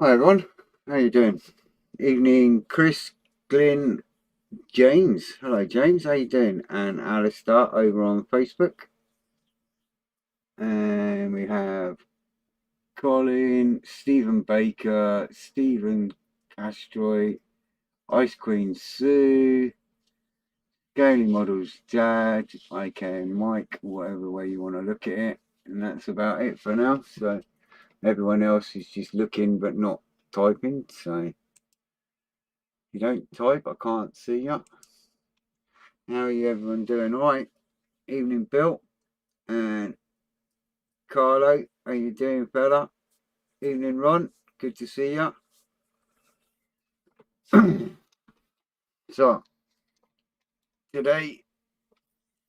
Hi everyone, how you doing? Evening, Chris, Glyn, James. Hello James, how you doing? And Alistair over on Facebook. And we have Colin, Stephen Baker, Stephen Castroy, Ice Queen Sue, Gaily Models Dad, IK Mike, whatever way you want to look at it. And that's about it for now. So everyone else is just looking but not typing. So if you don't type, I can't see you. How are you everyone doing? All right. Evening, Bill and Carlo. How you doing, fella? Evening, Ron. Good to see you. So today,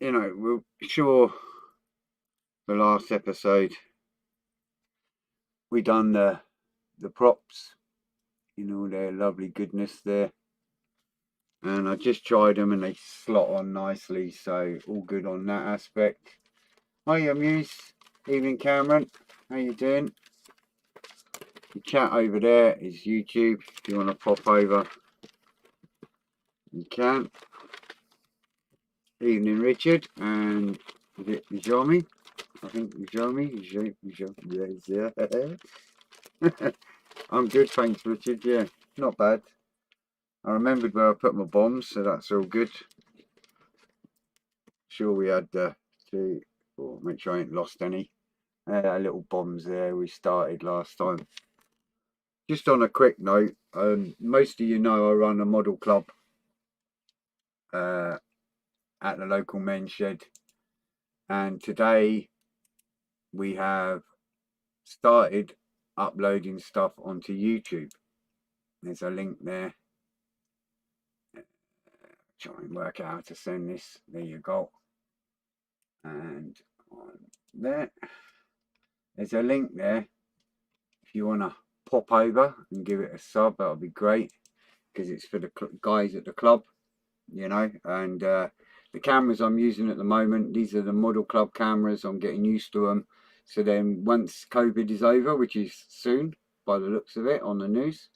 we're sure the last episode we done the props, their lovely goodness there, and I just tried them and they slot on nicely, so all good on that aspect. Hiya, Muse. Evening, Cameron. How you doing? The chat over there is YouTube. If you want to pop over, you can. Evening, Richard, and is it Jami? I think Jami. Yeah. I'm good, thanks, Richard. Yeah, not bad. I remembered where I put my bombs, so that's all good. Sure, we had make sure I ain't lost any. Little bombs there we started last time. Just on a quick note, most of you know I run a model club at the local men's shed, and today we have started uploading stuff onto YouTube. There's a link there. Try and work out how to send this. There you go. And on there, there's a link there. If you want to pop over and give it a sub, that'll be great, because it's for the guys at the club, and the cameras I'm using at the moment, these are the model club cameras. I'm getting used to them, so then once COVID is over, which is soon by the looks of it on the news,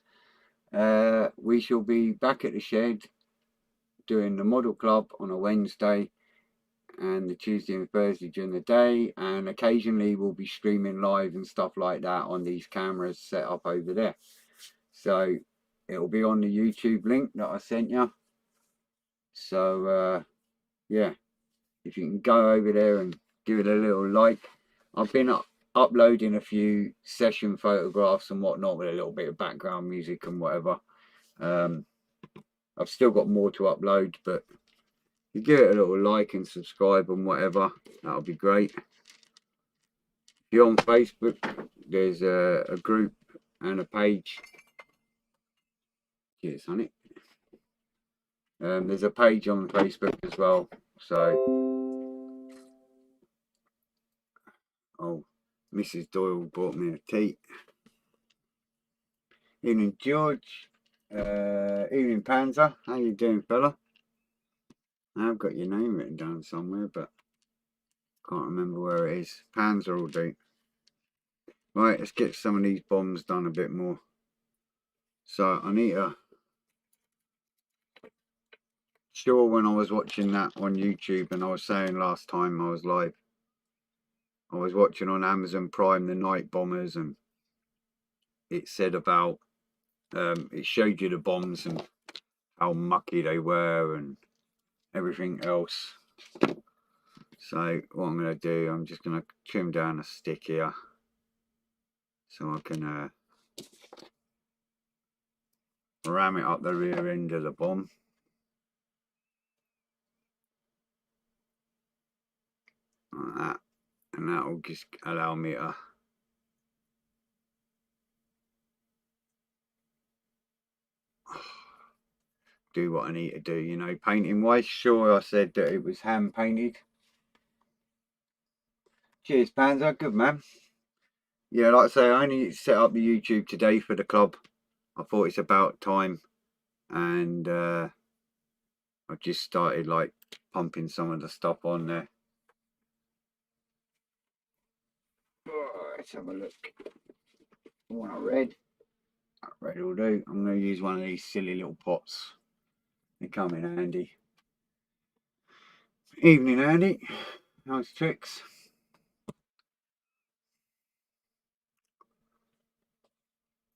we shall be back at the shed doing the model club on a Wednesday and the Tuesday and Thursday during the day, and occasionally we'll be streaming live and stuff like that on these cameras set up over there. So it'll be on the YouTube link that I sent you. So yeah, if you can go over there and give it a little like. I've been uploading a few session photographs and whatnot with a little bit of background music and whatever. I've still got more to upload, but if you give it a little like and subscribe and whatever, that'll be great. If you're on Facebook, there's a group and a page. Cheers, honey. There's a page on Facebook as well. So, Mrs. Doyle brought me a tea. Evening, George. Evening, Panzer. How you doing, fella? I've got your name written down somewhere, but can't remember where it is. Panzer will do. Right, let's get some of these bombs done a bit more. So I need to. Sure, when I was watching that on YouTube, and I was saying last time I was live, I was watching on Amazon Prime the Night Bombers, and it said about it showed you the bombs and how mucky they were and everything else. So what I'm going to do, I'm just going to trim down a stick here so I can ram it up the rear end of the bomb. Like that, and that will just allow me to do what I need to do, painting wise. Sure, I said that it was hand painted. Cheers, Panzer, good man. Yeah, like I say, I only set up the YouTube today for the club. I thought it's about time, and I've just started like pumping some of the stuff on there. Oh, let's have a look. What I read. That red will do. I'm going to use one of these silly little pots. They come in handy. Evening, Andy. How's tricks?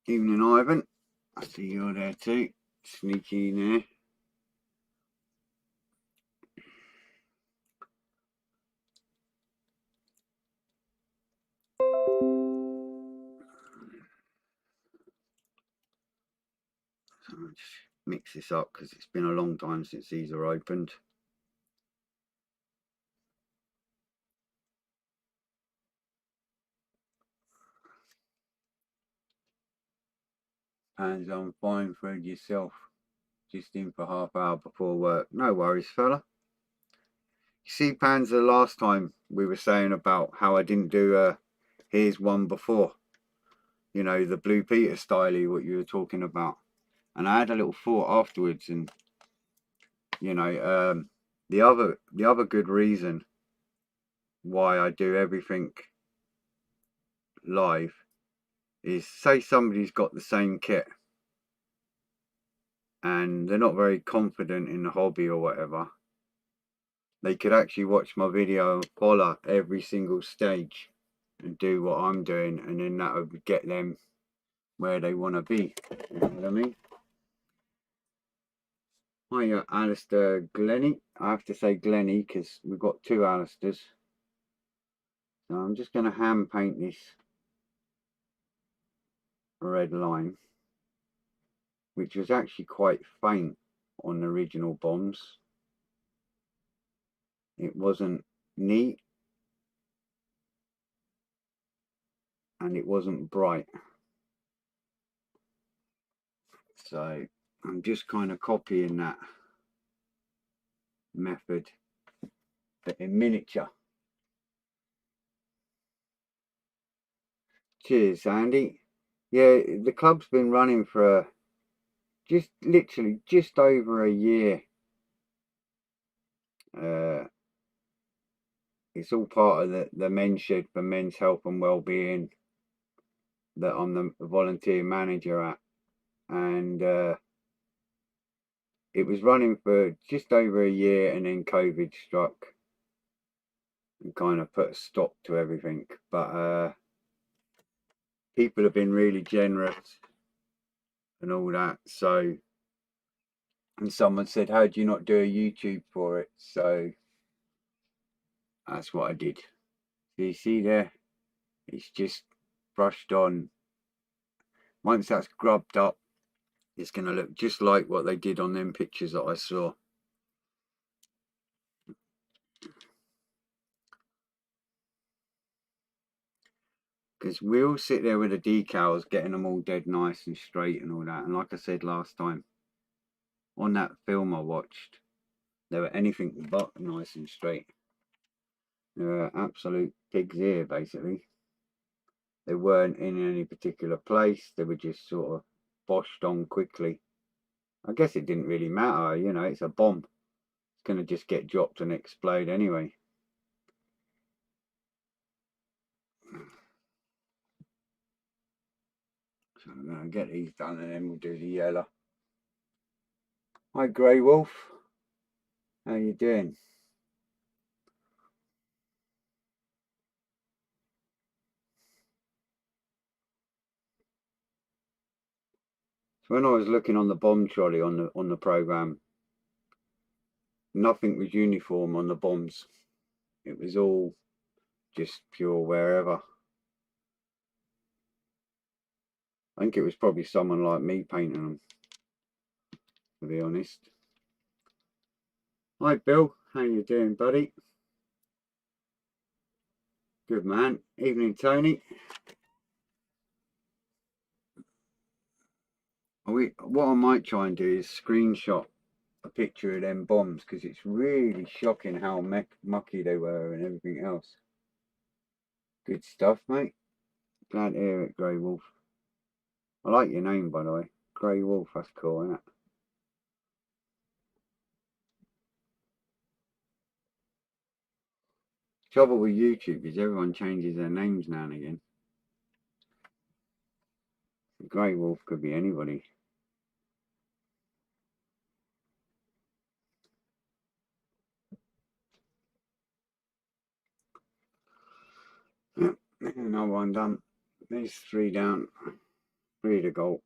Evening, Ivan. I see you're there too. Sneaky in there. So I'll just mix this up because it's been a long time since these are opened. Hands on fine for yourself. Just in for half hour before work. No worries, fella. You see, Pans, the last time we were saying about how I didn't do here's one before. You know, the Blue Peter style, what you were talking about. And I had a little thought afterwards, and you know, the other good reason why I do everything live is, say somebody's got the same kit and they're not very confident in the hobby or whatever, they could actually watch my video and follow every single stage and do what I'm doing, and then that would get them where they want to be. You know what I mean? Hiya, Alistair Glennie. I have to say Glennie because we've got two Alistairs. So I'm just going to hand paint this red line, which was actually quite faint on the original bombs. It wasn't neat and it wasn't bright. So I'm just kind of copying that method, but in miniature. Cheers, Andy. Yeah, the club's been running for literally just over a year. It's all part of the men's shed for men's health and well-being that I'm the volunteer manager at, and it was running for just over a year, and then COVID struck and kind of put a stop to everything. But people have been really generous and all that. So, and someone said, how do you not do a YouTube for it? So that's what I did. So you see there, it's just brushed on. Once that's grubbed up, it's going to look just like what they did on them pictures that I saw. Because we all sit there with the decals, getting them all dead nice and straight and all that. And like I said last time, on that film I watched, they were anything but nice and straight. They were absolute pig's ear, basically. They weren't in any particular place. They were just sort of boshed on quickly. I guess it didn't really matter, you know, it's a bomb. It's going to just get dropped and explode anyway. So I'm going to get these done and then we'll do the yellow. Hi, Grey Wolf. How you doing? So when I was looking on the bomb trolley on the program, nothing was uniform on the bombs. It was all just pure wherever. I think it was probably someone like me painting them, to be honest. Hi Bill, how you doing, buddy? Good man. Evening, Tony. What I might try and do is screenshot a picture of them bombs, because it's really shocking how mucky they were and everything else. Good stuff, mate. Glad to hear it, Grey Wolf. I like your name, by the way. Grey Wolf, that's cool, isn't it? Trouble with YouTube is everyone changes their names now and again. grey wolf could be anybody. Yep, another one done. There's 3 down, 3 to go.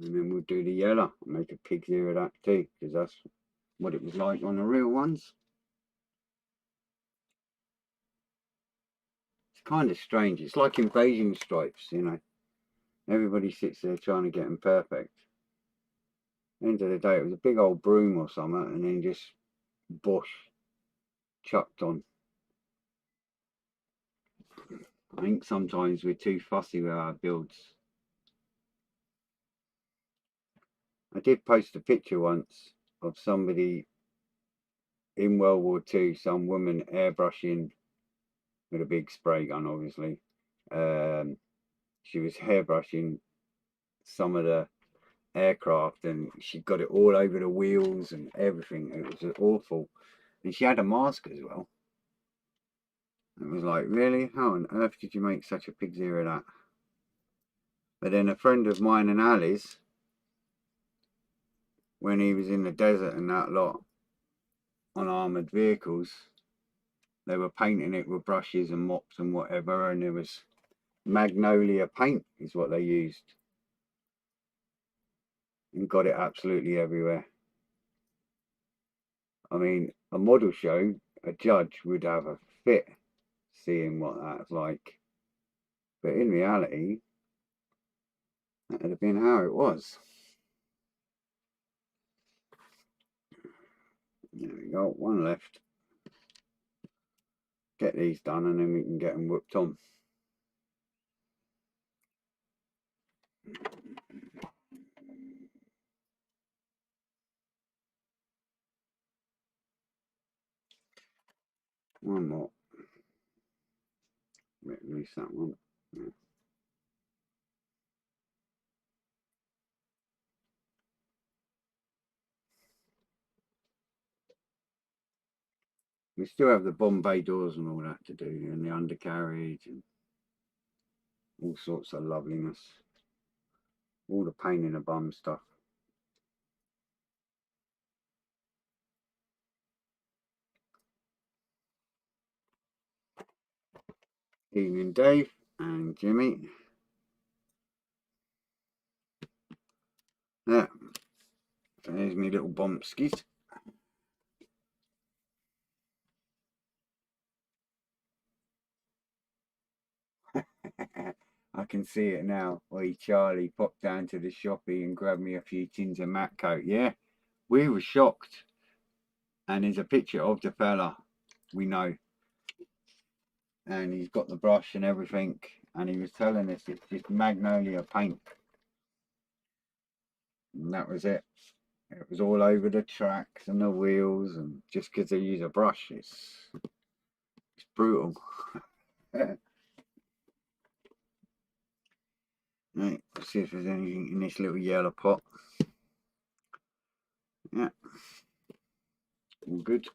And then we'll do the yellow, make a pig's ear of that too, because that's what it was like on the real ones. It's kind of strange. It's like invasion stripes, you know. Everybody sits there trying to get them perfect. At the end of the day, it was a big old broom or something, and then just bush chucked on. I think sometimes we're too fussy with our builds. I did post a picture once of somebody in World War II, some woman airbrushing with a big spray gun, obviously. She was hairbrushing some of the aircraft, and she got it all over the wheels and everything. It was awful. And she had a mask as well. It was like, really? How on earth did you make such a pig's ear of that? But then a friend of mine and Ali's, when he was in the desert and that lot on armoured vehicles, they were painting it with brushes and mops and whatever, and there was magnolia paint is what they used, and got it absolutely everywhere. I mean, a model show, a judge would have a fit seeing what that's like, but in reality, that would have been how it was. There we go, one left. Get these done and then we can get them whipped on. One more. Release that one. Yeah. We still have the Bombay doors and all that to do, and the undercarriage and all sorts of loveliness. All the pain in the bum stuff. Evening, Dave and Jimmy. Yeah, there's me little bombskis. I can see it now. Oi, Charlie popped down to the shoppy and grabbed me a few tins of matte coat. Yeah, we were shocked. And there's a picture of the fella we know. And he's got the brush and everything. And he was telling us it's just magnolia paint. And that was it. It was all over the tracks and the wheels, and just because they use a brush, it's brutal. Right, let's see if there's anything in this little yellow pot. Yeah, all good.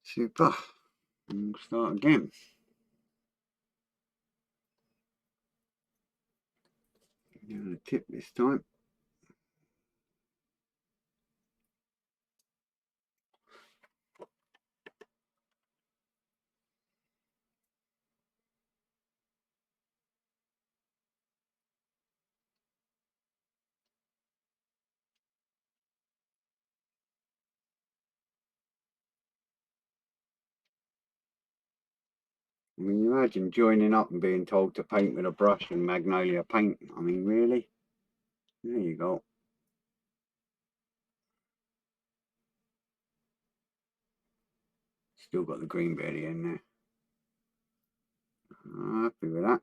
Super. And we'll start again. Give it a tip this time. I mean, you imagine joining up and being told to paint with a brush and magnolia paint. I mean, really? There you go. Still got the green berry in there. I'm happy with that.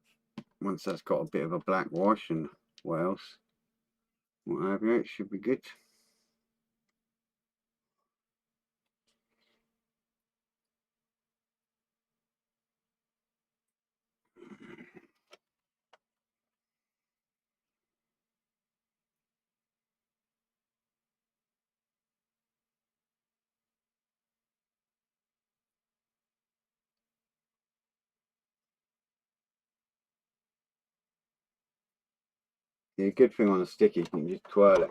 Once that's got a bit of a black wash and what else, what have you, it should be good. The good thing on a stick is you can just twirl it.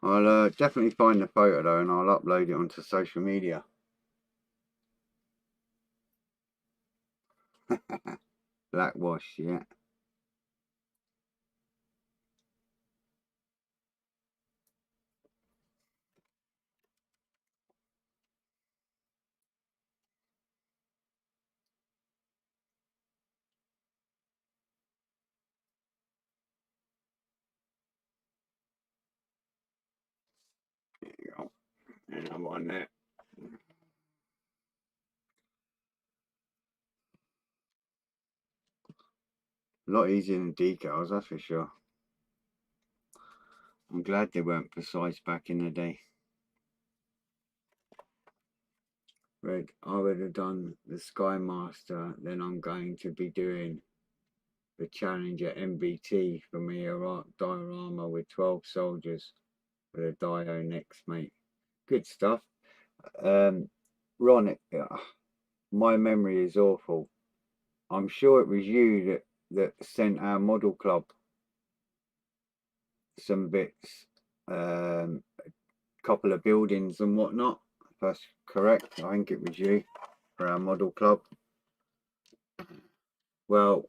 I'll definitely find the photo though, and I'll upload it onto social media. Black wash, yeah. There you go. And I'm on there. A lot easier than decals, that's for sure. I'm glad they weren't precise back in the day. Right, I would have done the Sky Master, then I'm going to be doing the Challenger MBT for me, a diorama with 12 soldiers with a dio next, mate. Good stuff. Ron, my memory is awful. I'm sure it was you that sent our model club some bits, a couple of buildings and whatnot. If that's correct, I think it was you for our model club. Well,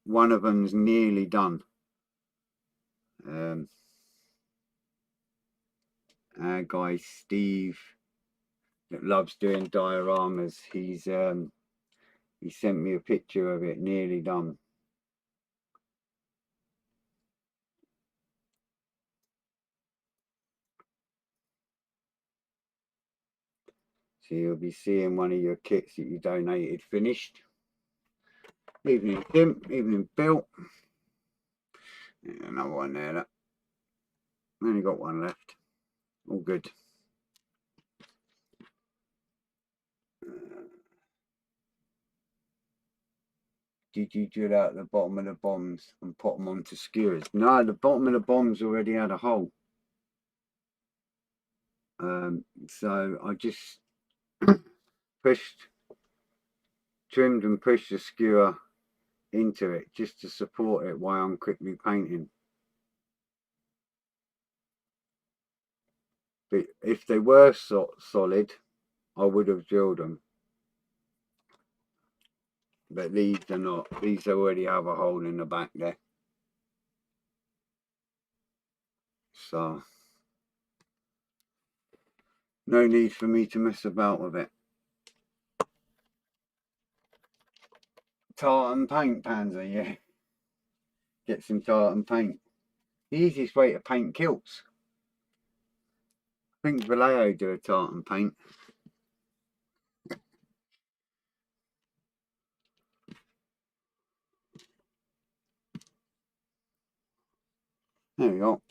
one of them's nearly done. Our guy Steve that loves doing dioramas, he sent me a picture of it nearly done. So you'll be seeing one of your kits that you donated finished. Evening Tim, evening Bill. Another one there. That. Only got one left. All good. Did you drill out the bottom of the bombs and put them onto skewers? No, the bottom of the bombs already had a hole. So I just trimmed and pushed the skewer into it just to support it while I'm quickly painting. But if they were solid, I would have drilled them. But these are not. These already have a hole in the back there. So no need for me to mess about with it. Tartan paint, Panzer, yeah. Get some tartan paint. The easiest way to paint kilts. I think Vallejo do a tartan paint. There we go.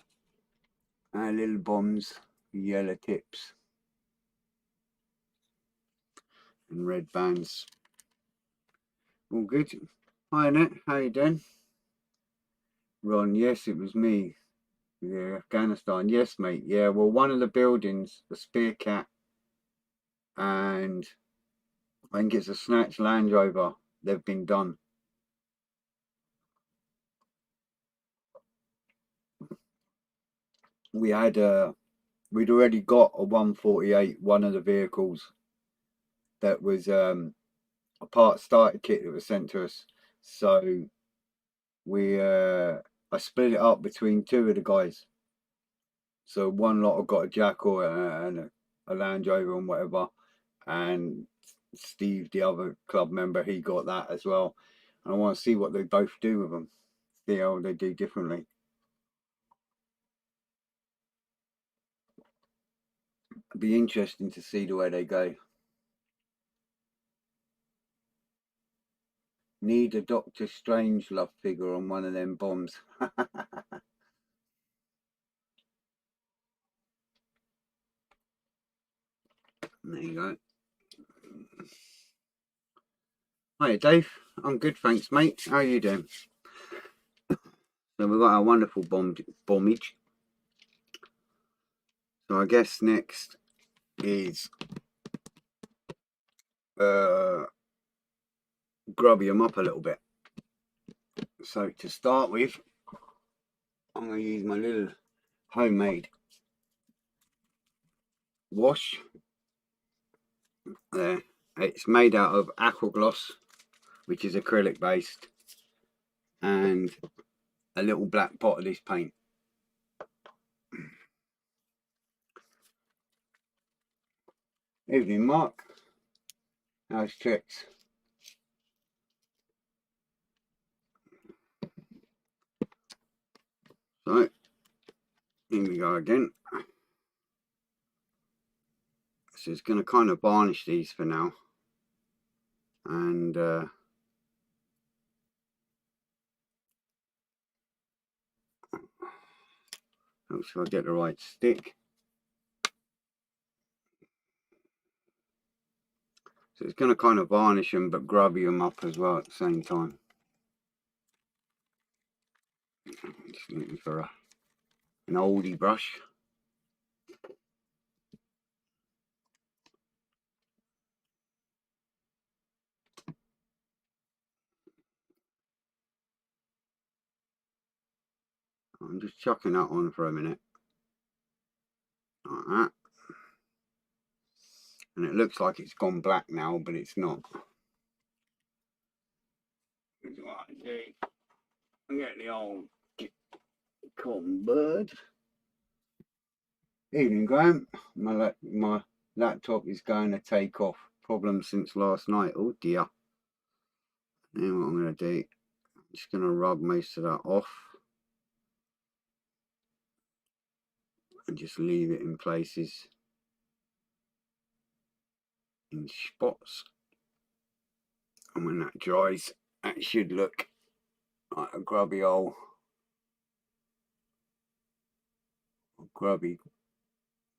Our little bombs, yellow tips and red bands. All good. Hi Annette, how you doing? Ron, yes, it was me. Yeah, Afghanistan. Yes, mate. Yeah, well, one of the buildings, the Spear Cat, and I think it's a Snatch Land Rover, they've been done. We had we'd already got a 148, one of the vehicles that was a part starter kit that was sent to us. So I split it up between two of the guys. So one lot have got a Jackal and a Land Rover and whatever, and Steve, the other club member, he got that as well. And I want to see what they both do with them, see how they do differently. It'd be interesting to see the way they go. Need a Doctor Strangelove figure on one of them bombs. There you go. Hi Dave, I'm good, thanks mate. How are you doing? So we've got our wonderful bombage. So I guess next is grubby them up a little bit. So to start with, I'm going to use my little homemade wash. There, it's made out of aqua gloss, which is acrylic based, and a little black pot of this paint. Evening, Mark. How's tricks? So, here we go again. So it's going to kind of varnish these for now. And make sure I get the right stick. So it's going to kind of varnish them but grubby them up as well at the same time. Just looking for an oldie brush. I'm just chucking that on for a minute. Like that. And it looks like it's gone black now, but it's not. I get the old cotton bird. Evening, Graham. My laptop is going to take off. Problem since last night. Oh dear. Now what I'm going to do, I'm just going to rub most of that off. And just leave it in places. In spots. And when that dries, that should look like a grubby old, grubby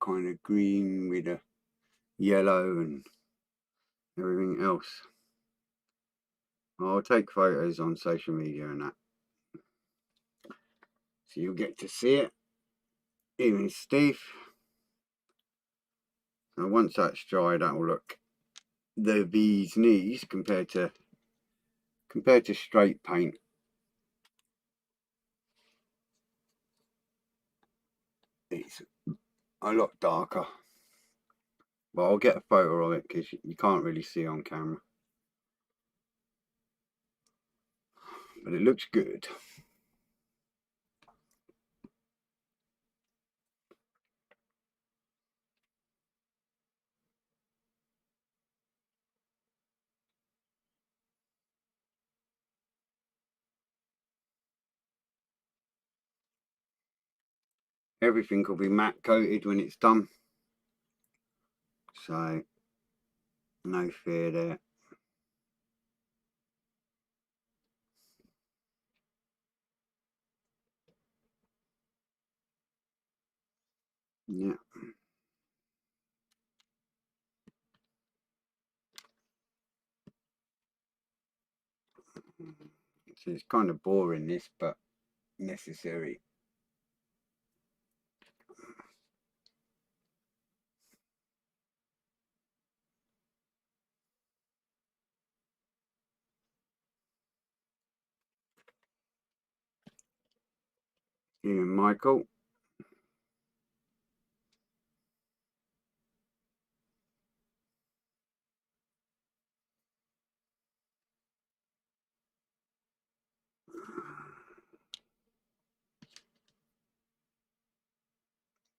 kind of green with a yellow and everything else. I'll take photos on social media and that, so you'll get to see it. Even Steve. So once that's dry, that will look the bee's knees compared to straight paint. It's a lot darker, but I'll get a photo of it because you can't really see on camera. But it looks good. Everything will be matte coated when it's done, so no fear there. Yeah. So it's kind of boring this, but necessary. Here, Michael.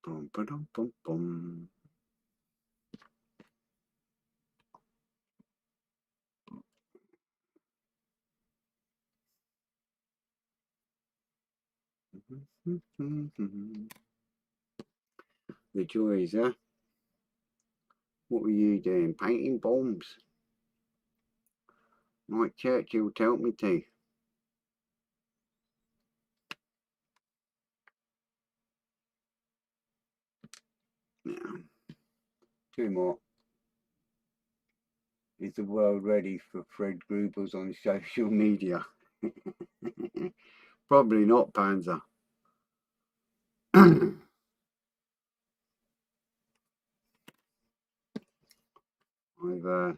Boom, ba-dum, boom, boom. The joys, huh? What were you doing? Painting bombs? Like Churchill told me to. Now, two more. Is the world ready for Fred Grubels on social media? Probably not, Panzer. I've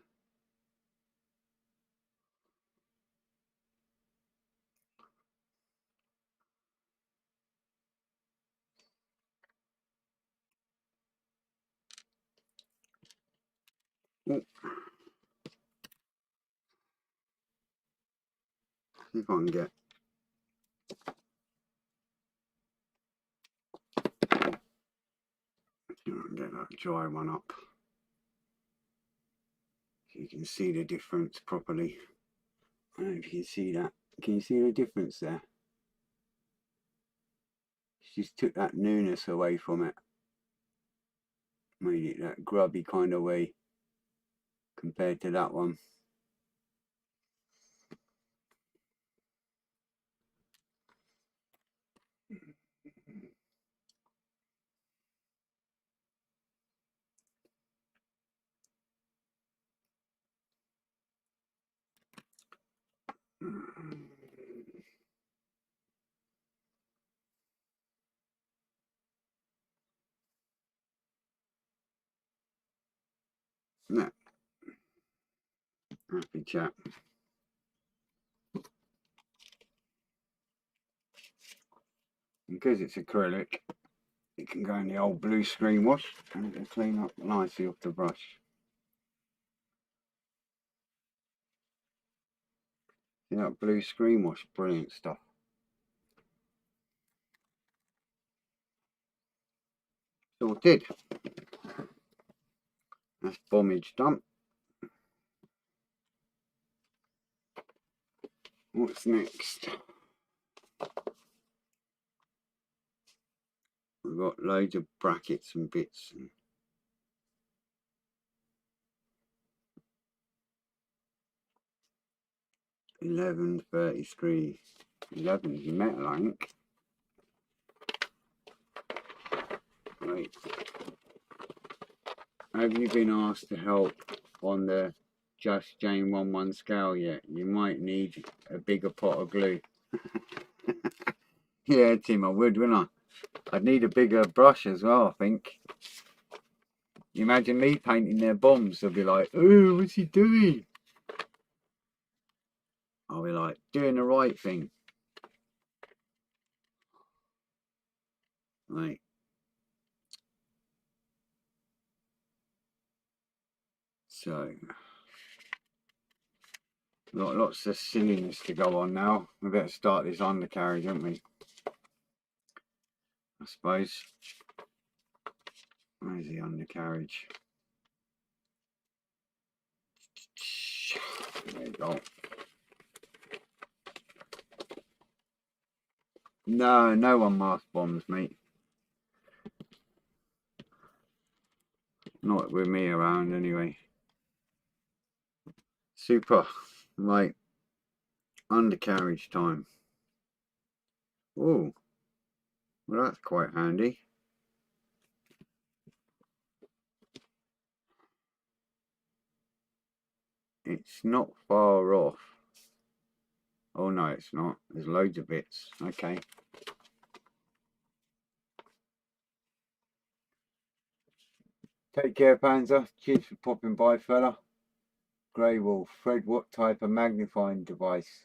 Oh, see if I can get that dry one up so you can see the difference properly. I don't know if you can see that. Can you see the difference there? She's took that newness away from it. Made it that grubby kind of way compared to that one. No, happy chap. Because it's acrylic, it can go in the old blue screen wash and it'll clean up nicely off the brush. See that blue screen wash? Brilliant stuff. Sorted. That's bombage done. What's next? We've got loads of brackets and bits. 1133. 11's metal, I think. Right. Have you been asked to help on the Just Jane 1-1 scale yet? You might need a bigger pot of glue. Yeah, Tim, I would, wouldn't I? I'd need a bigger brush as well, I think. You imagine me painting their bombs, they'll be like, oh, what's he doing? I'll be like, doing the right thing. Right. So, lots of silliness to go on now. We better start this undercarriage, haven't we? I suppose. Where's the undercarriage? There you go. No, no one mask bombs, mate. Not with me around, anyway. Super. Right. Undercarriage time. Oh, well, that's quite handy. It's not far off. Oh no, it's not. There's loads of bits. Okay. Take care, Panzer. Cheers for popping by, fella. Grey Wolf. Fred, what type of magnifying device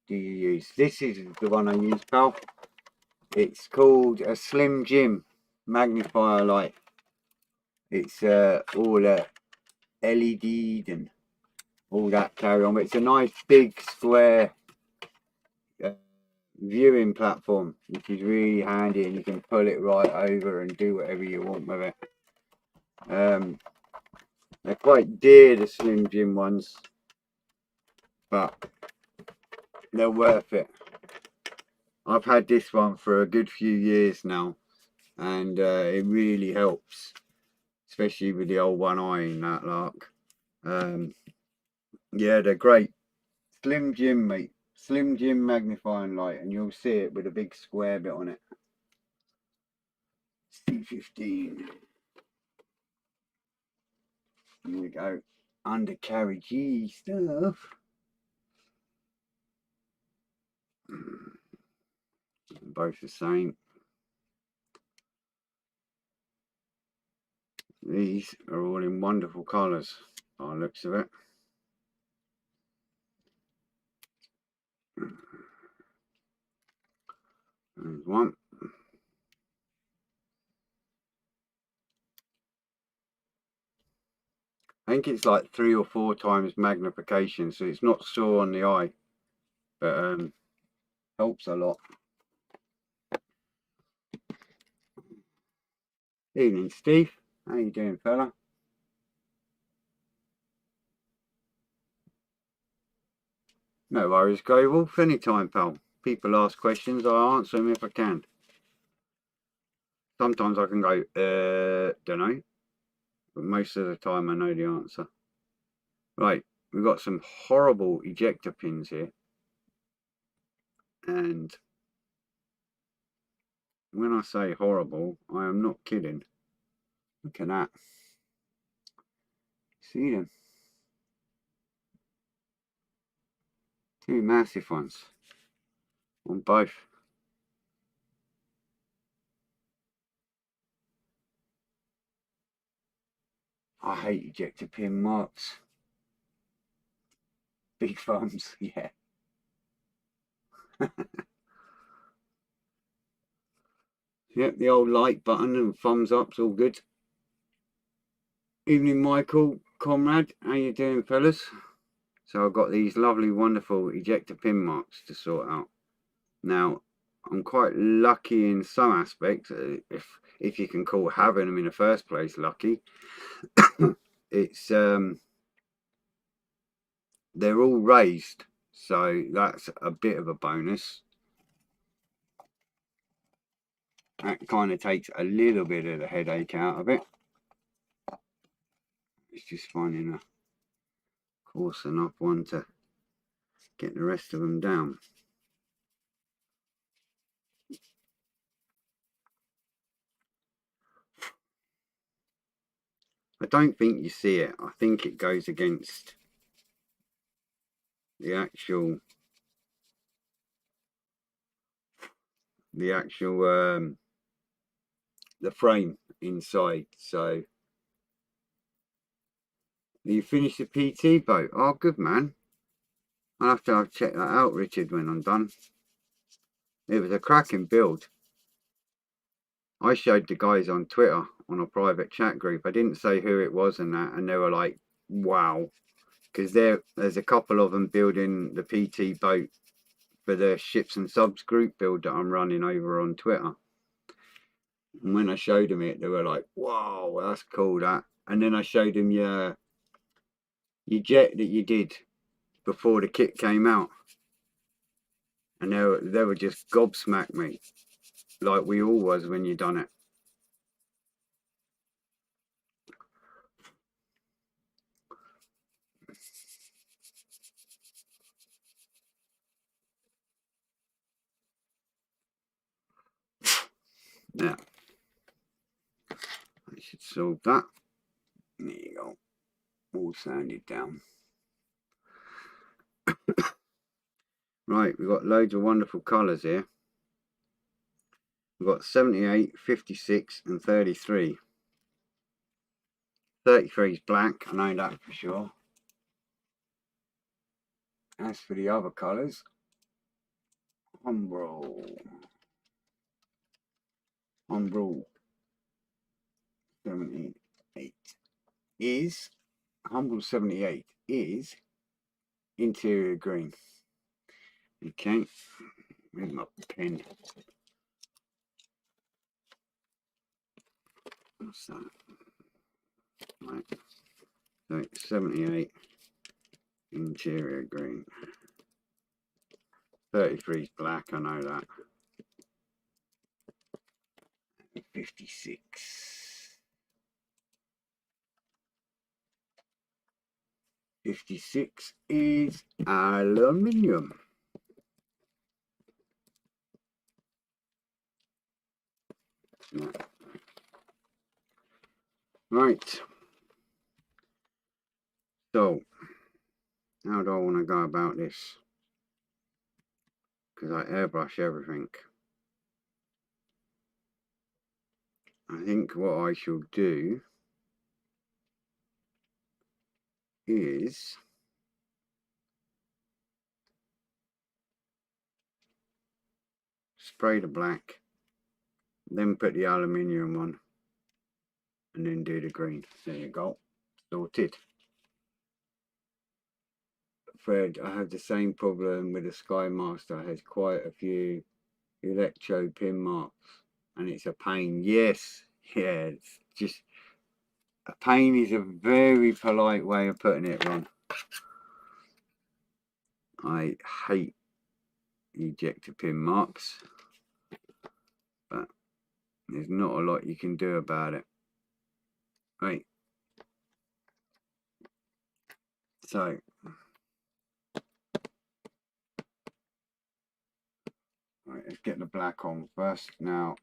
do you use? This is the one I use, pal. It's called a Slim Jim magnifier light. It's all LED and all that carry on. But it's a nice big square viewing platform, which is really handy, and you can pull it right over and do whatever you want with it. They're quite dear, the Slim Jim ones, but they're worth it. I've had this one for a good few years now, and it really helps, especially with the old one eye and that lark. Yeah, they're great. Slim Jim, mate. Slim Jim magnifying light, and you'll see it with a big square bit on it. C15. Here we go. Undercarriagey stuff. Both the same. These are all in wonderful colours by the looks of it. There's one. I think it's like 3 or 4 times magnification, so it's not sore on the eye, but helps a lot. Evening, Steve. How you doing, fella? No worries, Grey Wolf. Anytime, pal. People ask questions, I answer them if I can. Sometimes I can go, don't know. But most of the time I know the answer. Right, we've got some horrible ejector pins here. And when I say horrible, I am not kidding. Look at that. See them? 2 massive ones on both. I hate ejector pin marks. Big thumbs, yeah. Yep, the old like button and thumbs up's all good. Evening, Michael, comrade. How you doing, fellas? So I've got these lovely, wonderful ejector pin marks to sort out. Now, I'm quite lucky in some aspects, if you can call having them in the first place lucky. It's they're all raised, so that's a bit of a bonus. That kind of takes a little bit of the headache out of it. It's just finding a coarse enough one to get the rest of them down. I don't think you see it. I think it goes against the actual the frame inside. So you finished the PT boat? Oh, good man. I'll have to check that out, Richard, when I'm done. It was a cracking build. I showed the guys on Twitter on a private chat group. I didn't say who it was and that, and they were like, wow. Because there's a couple of them building the PT boat for the ships and subs group build that I'm running over on Twitter. And when I showed them it, they were like, wow, that's cool, that. And then I showed them your jet that you did before the kit came out. And they were just gobsmacked, mate. Like we all was when you done it. Yeah. I should solve that. There you go. All sanded down. Right, we've got loads of wonderful colours here. We've got 78, 56 and 33. 33 is black, I know that for sure. As for the other colours, Umbro 78 is Humble 78 is interior green. Okay, where's my pen? What's that? Right, so 78 interior green. 33 is black, I know that. 56. 56 is aluminium. Yeah. Right. So, how do I want to go about this? Because I airbrush everything. I think what I shall do is spray the black, then put the aluminium on, and then do the green. There you go. Sorted. thread. I have the same problem with the Sky Master. It has quite a few electro pin marks and it's a pain. Yes, yeah, it's just a pain is a very polite way of putting it, Ron. I hate ejector pin marks, but there's not a lot you can do about it. Right, so right, let's get the black on first. Now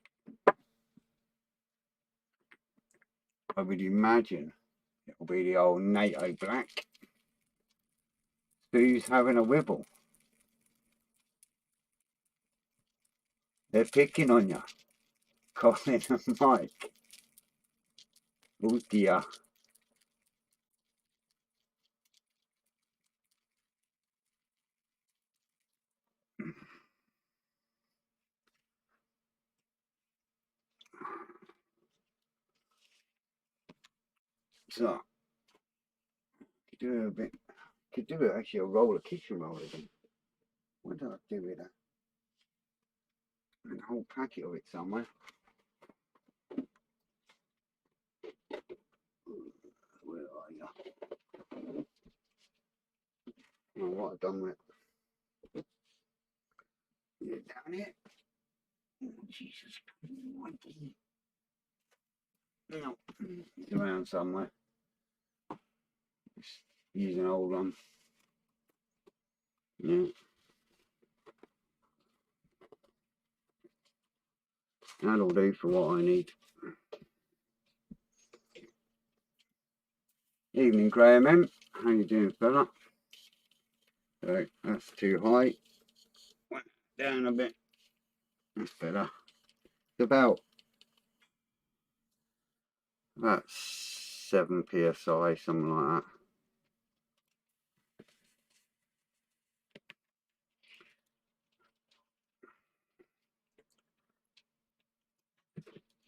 I would imagine it'll be the old NATO black. Who's having a wibble? They're picking on you. Colin and Mike. Oh dear. So, could do a bit. Could do it actually a roll of kitchen roll again. What did I do with that? A whole packet of it somewhere. Where are you? Oh, what I've done with it. Yeah, down here. Oh, Jesus. No, it's around somewhere. Just use an old one. Yeah. That'll do for what I need. Evening, Graham M. How you doing, fella? So that's too high. Went down a bit. That's better. It's about 7 psi, something like that.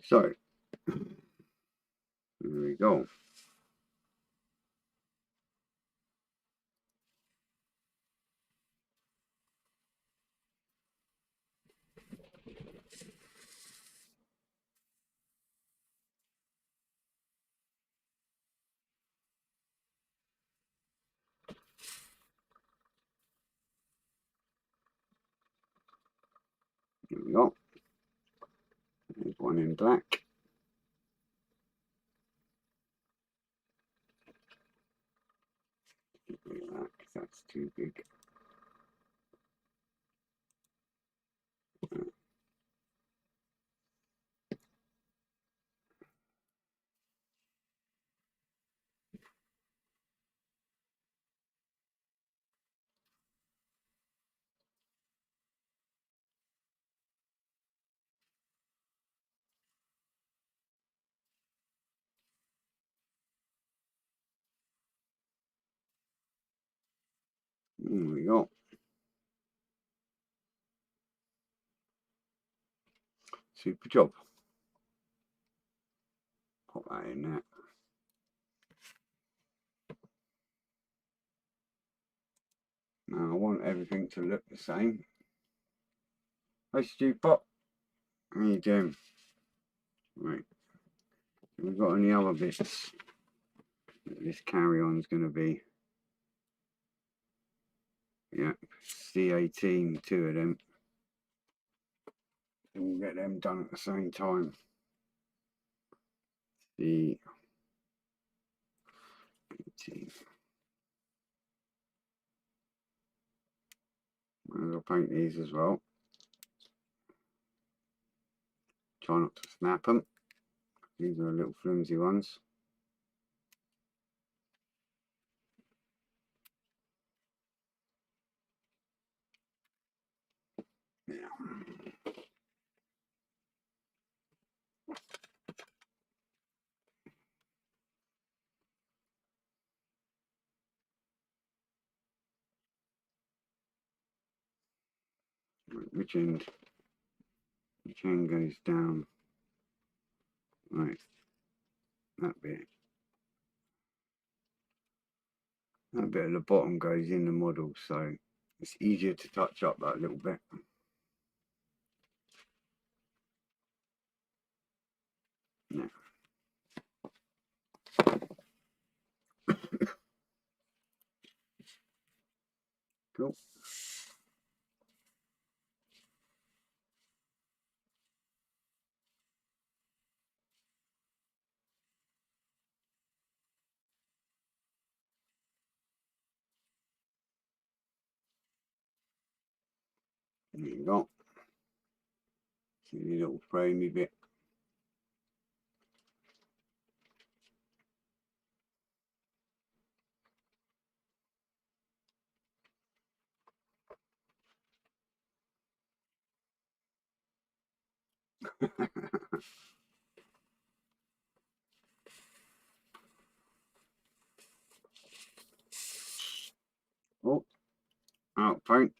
So there we go. There we go. There's one in black. Black, that's too big. There we go. Super job. Pop that in there. Now I want everything to look the same. Hi Stu Pop. How you doing? Right. Have we got any other bits? This carry-on is going to be, yeah, C18, 2 of them. And we'll get them done at the same time. C18. I'll paint these as well. Try not to snap them. These are little flimsy ones. Yeah. Which end? Which end goes down? Right. That bit. That bit at the bottom goes in the model, so it's easier to touch up that little bit. Yeah. Cool. There you go. See the little framey bit. Oh, out paint.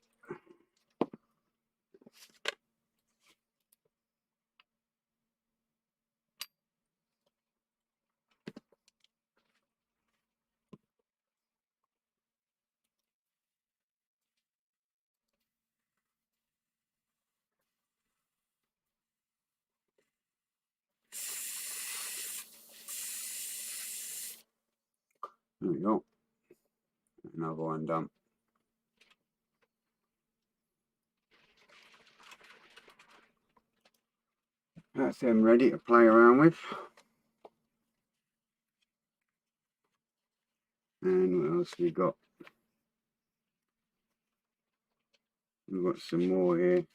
There we go. Another one done. That's them ready to play around with. And what else we got? We've got some more here.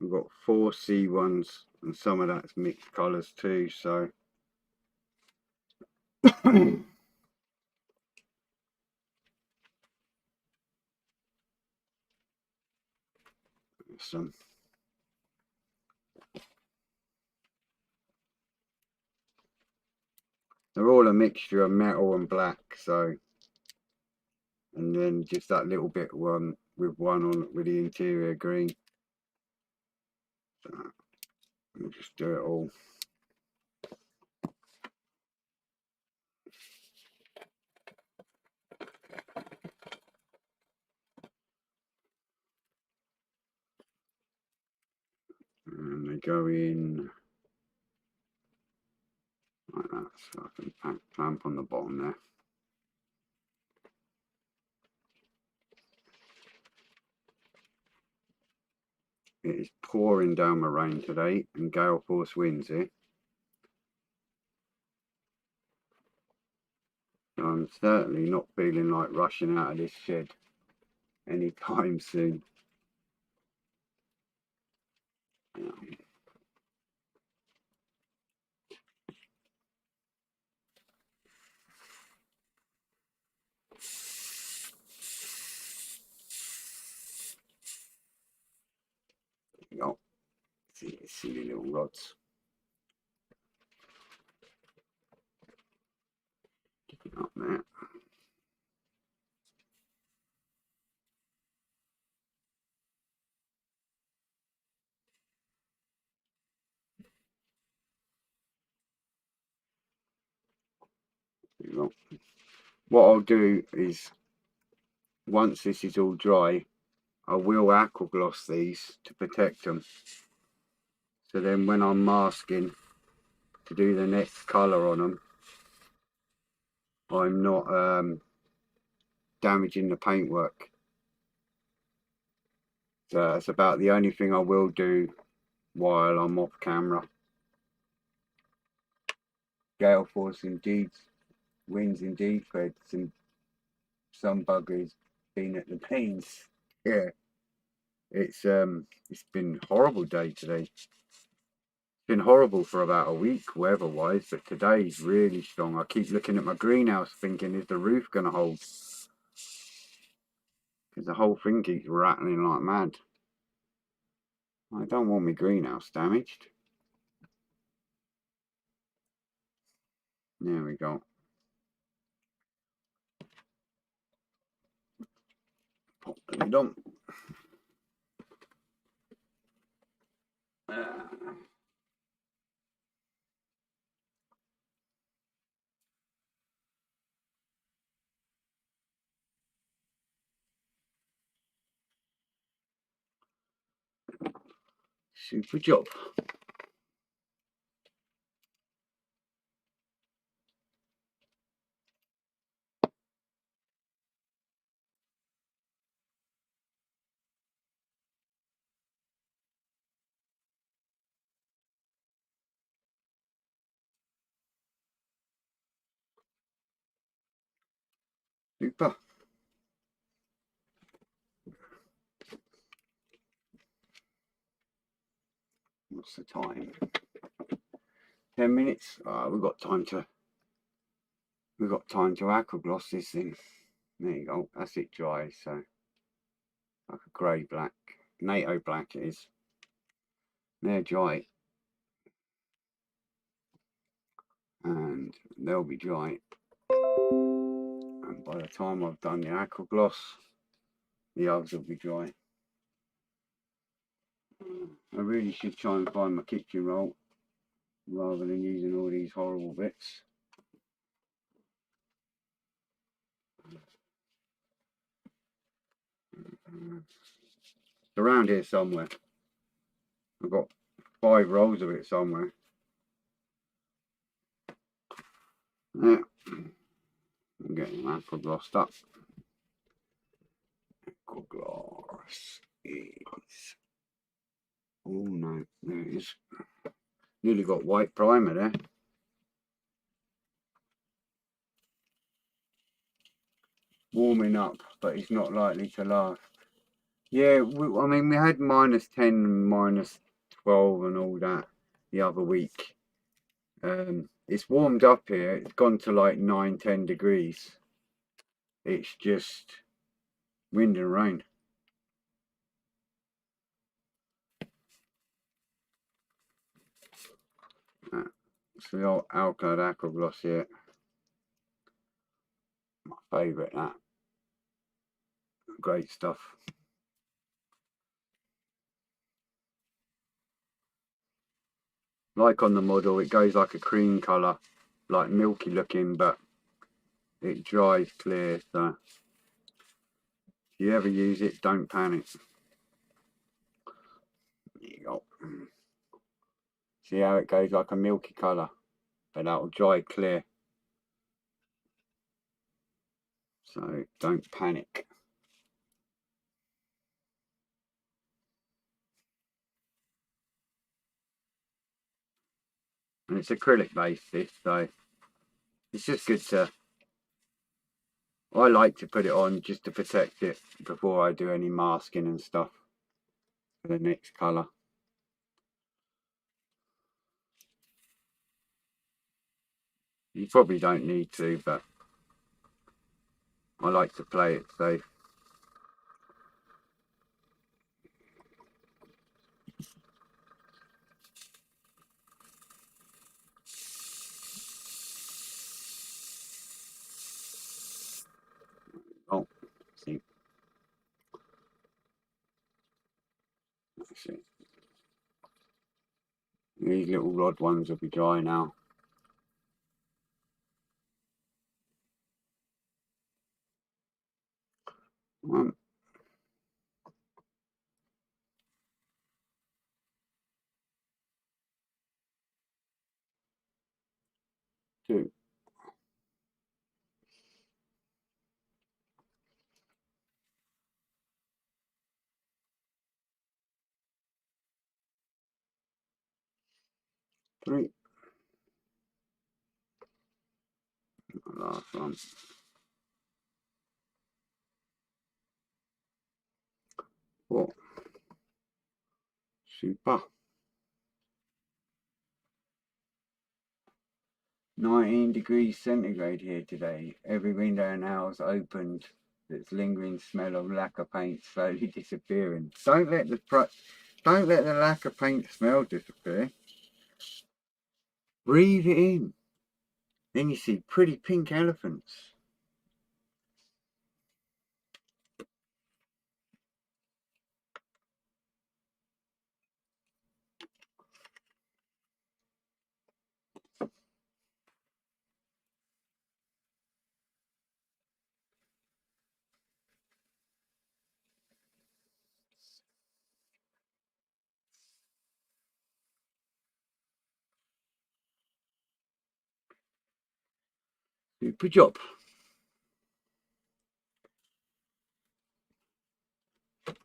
We've got 4 C1s, and some of that's mixed colours too, so some. They're all a mixture of metal and black, so, and then just that little bit one with the interior green. So we'll just do it all. And they go in like that, so I can clamp on the bottom there. It is pouring down the rain today and gale force winds here. So I'm certainly not feeling like rushing out of this shed anytime soon. Oh, see silly little rods. Up there. There you go. What I'll do is, once this is all dry, I will aqua gloss these to protect them. So then when I'm masking to do the next colour on them, I'm not damaging the paintwork. So that's about the only thing I will do while I'm off camera. Gale force indeed, winds indeed, fed some buggers been at the pains. Yeah, it's been a horrible day today. It's been horrible for about a week weather wise, but today's really strong. I keep looking at my greenhouse thinking, is the roof gonna hold? Because the whole thing keeps rattling like mad. I don't want my greenhouse damaged. There we go. Pop the lid on. Super job. Super. What's the time? 10 minutes. We've got time to aqua gloss this thing. There you go. That's it dry. So like a grey black, NATO black it is. They're dry, and they'll be dry. And by the time I've done the aqua gloss, the others will be dry. I really should try and find my kitchen roll rather than using all these horrible bits. It's around here somewhere. I've got 5 rolls of it somewhere. Yeah, I'm getting aqua glossed up. Aqua gloss is. Oh no, there it is. Nearly got white primer there. Warming up, but it's not likely to last. Yeah, I mean, we had -10, -12 and all that the other week. It's warmed up here. It's gone to like 9-10 degrees. It's just wind and rain. It's the old Alclad Aqua Gloss here. My favourite, that. Great stuff. Like on the model, it goes like a cream colour, like milky looking, but it dries clear. So if you ever use it, don't panic. There you go. See how it goes like a milky colour, but that'll dry clear. So don't panic. And it's acrylic based this, so it's just good to, I like to put it on just to protect it before I do any masking and stuff for the next colour. You probably don't need to, but I like to play it safe. Oh, see. That's it. These little rod ones will be dry now. One, 2, 3. Last one. 4. Super. 19 degrees centigrade here today. Every window in the house opened. This lingering smell of lacquer paint slowly disappearing. Don't let the lacquer paint smell disappear. Breathe it in. Then you see pretty pink elephants. Super job.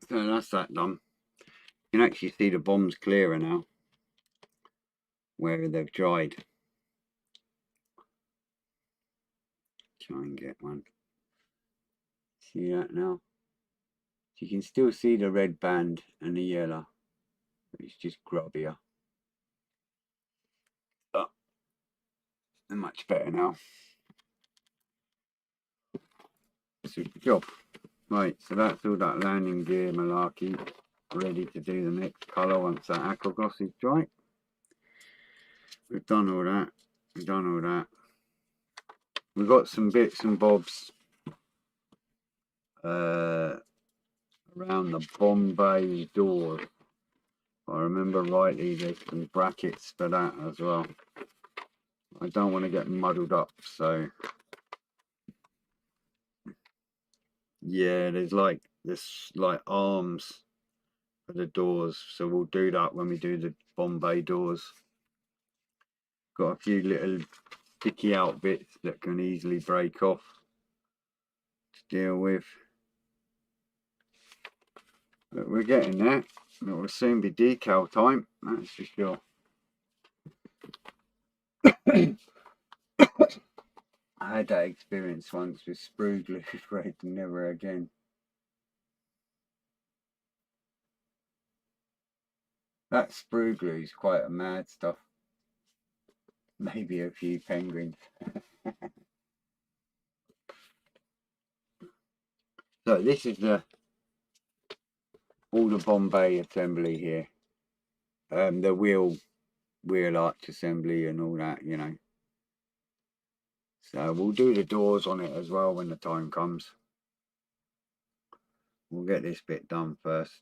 So that's that done. You can actually see the bombs clearer now where they've dried. Try and get one. See that now? You can still see the red band and the yellow. It's just grubbier. But they're much better now. Super job. Right, so that's all that landing gear malarkey. Ready to do the next colour once that aqua gloss is dry. We've done all that. We've done all that. We've got some bits and bobs around the Bombay door. If I remember rightly, there's some brackets for that as well. I don't want to get muddled up, so yeah, there's like this like arms for the doors, so we'll do that when we do the Bombay doors. Got a few little sticky out bits that can easily break off to deal with. But we're getting there. It will soon be decal time, that's for sure. I had that experience once with sprue glue thread, never again. That sprue glue is quite a mad stuff. Maybe a few penguins. So this is all the Bombay assembly here. The wheel arch assembly and all that, you know. So we'll do the doors on it as well when the time comes. We'll get this bit done first.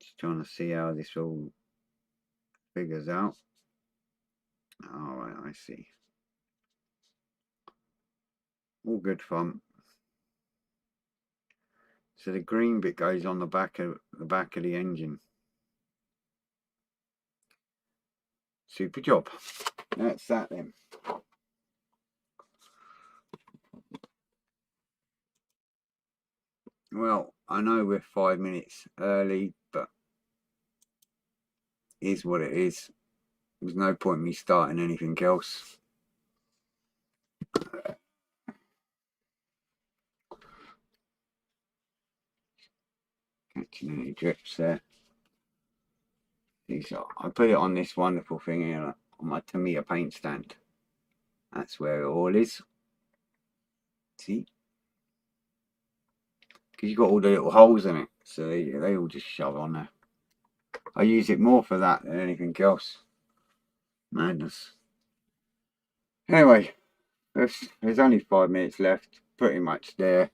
Just trying to see how this all figures out. Alright, I see. All good fun. So the green bit goes on the back of the engine. Super job. That's that then. Well, I know we're 5 minutes early, but it is what it is. There's no point in me starting anything else. Catching any drips there. I put it on this wonderful thing here on my Tamiya paint stand. That's where it all is. See? Because you've got all the little holes in it, so they all just shove on there. I use it more for that than anything else. Madness. Anyway, there's only 5 minutes left, pretty much there.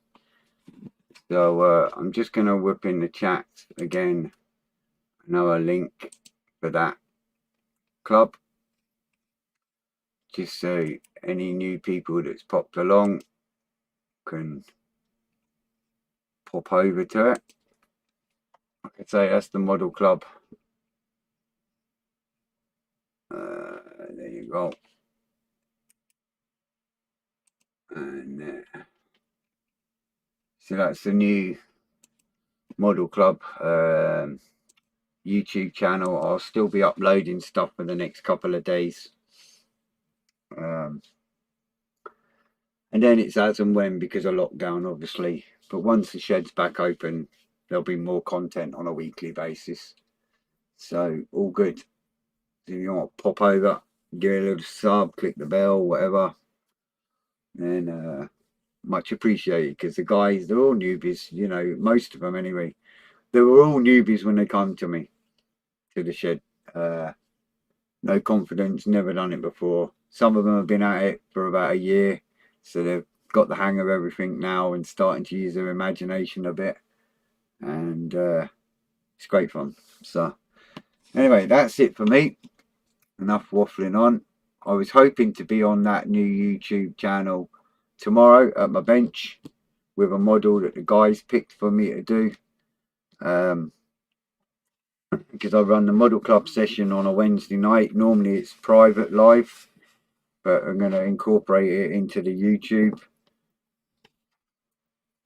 So I'm just going to whip in the chat again another link for that club, just so any new people that's popped along can pop over to it. Like I say, that's the model club. There you go. And so that's the new model club YouTube channel. I'll still be uploading stuff for the next couple of days. And then it's as and when, because of lockdown obviously, but once the shed's back open there'll be more content on a weekly basis. So all good. If you want to pop over, give it a little sub, click the bell, whatever, then much appreciated, because the guys, they're all newbies, you know, most of them anyway. They were all newbies when they come to me, to the shed. No confidence, never done it before. Some of them have been at it for about a year, so they've got the hang of everything now and starting to use their imagination a bit, and it's great fun. So anyway, that's it for me. Enough waffling on. I was hoping to be on that new YouTube channel tomorrow at my bench with a model that the guys picked for me to do, because I run the model club session on a Wednesday night. Normally it's private live, but I'm going to incorporate it into the YouTube.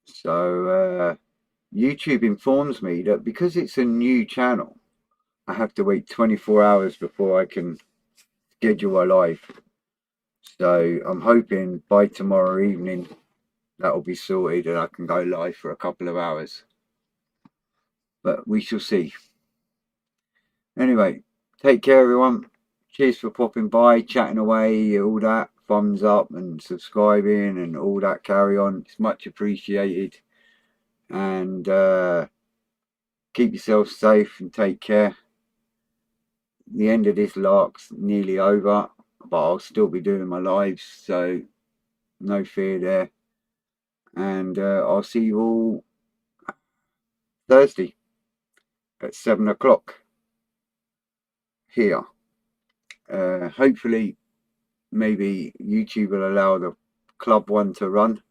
So YouTube informs me that because it's a new channel, I have to wait 24 hours before I can schedule a live. So I'm hoping by tomorrow evening that'll be sorted and I can go live for a couple of hours. But we shall see. Anyway, take care everyone. Cheers for popping by, chatting away, all that. Thumbs up and subscribing and all that carry on. It's much appreciated. And keep yourself safe and take care. The end of this lark's nearly over, but I'll still be doing my lives, so no fear there. And I'll see you all Thursday at 7 o'clock here. Hopefully, maybe YouTube will allow the club one to run.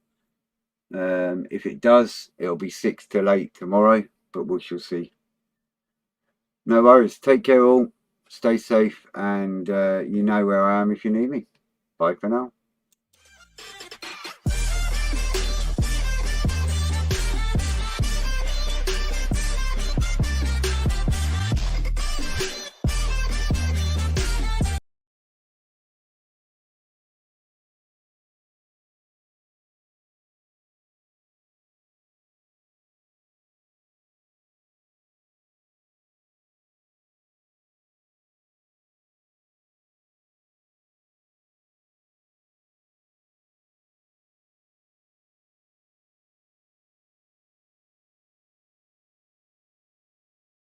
If it does, it'll be 6 till 8 tomorrow, but we shall see. No worries. Take care all. Stay safe, and you know where I am if you need me. Bye for now.